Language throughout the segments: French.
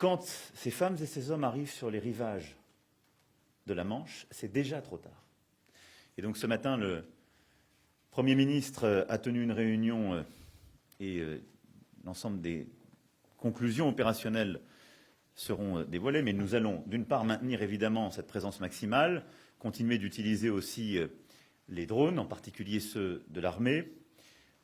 quand ces femmes et ces hommes arrivent sur les rivages de la Manche, c'est déjà trop tard. Et donc ce matin, le Premier ministre a tenu une réunion et l'ensemble des conclusions opérationnelles seront dévoilées, mais nous allons d'une part maintenir évidemment cette présence maximale, continuer d'utiliser aussi les drones, en particulier ceux de l'armée,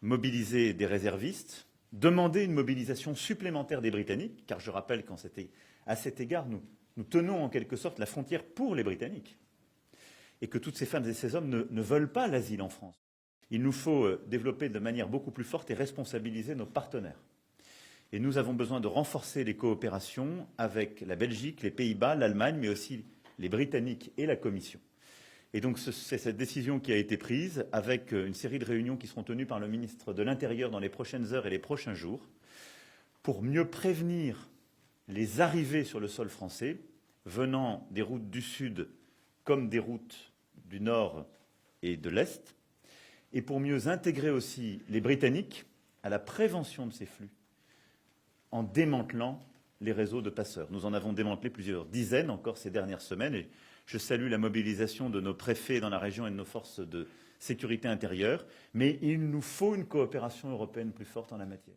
mobiliser des réservistes, demander une mobilisation supplémentaire des Britanniques, car je rappelle qu'à cet égard, nous tenons en quelque sorte la frontière pour les Britanniques, et que toutes ces femmes et ces hommes ne veulent pas l'asile en France. Il nous faut développer de manière beaucoup plus forte et responsabiliser nos partenaires. Et nous avons besoin de renforcer les coopérations avec la Belgique, les Pays-Bas, l'Allemagne, mais aussi les Britanniques et la Commission. Et donc c'est cette décision qui a été prise avec une série de réunions qui seront tenues par le ministre de l'Intérieur dans les prochaines heures et les prochains jours pour mieux prévenir les arrivées sur le sol français venant des routes du Sud comme des routes du Nord et de l'Est, et pour mieux intégrer aussi les Britanniques à la prévention de ces flux en démantelant les réseaux de passeurs. Nous en avons démantelé plusieurs dizaines encore ces dernières semaines, et je salue la mobilisation de nos préfets dans la région et de nos forces de sécurité intérieure, mais il nous faut une coopération européenne plus forte en la matière.